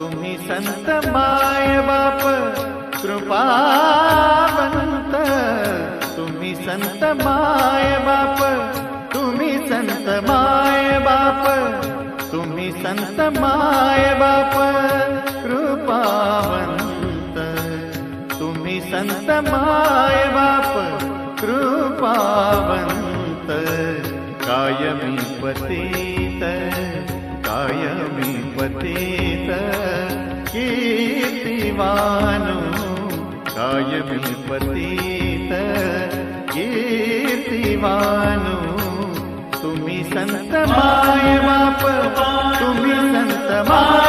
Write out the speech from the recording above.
तुम्ही संत माय बाप कृपावंत, तुम्ही संत माय बाप, तुम्ही संत माय बाप, तुम्ही संत माय बाप कृपावंत, तुम्ही संत माय बाप कृपावंत, कायमी पतित कायमी पतित कीर्तिवानो, कायमी पतित कीर्तिवानो, तुम्ही संत माय बाप, तुम्ही संत माय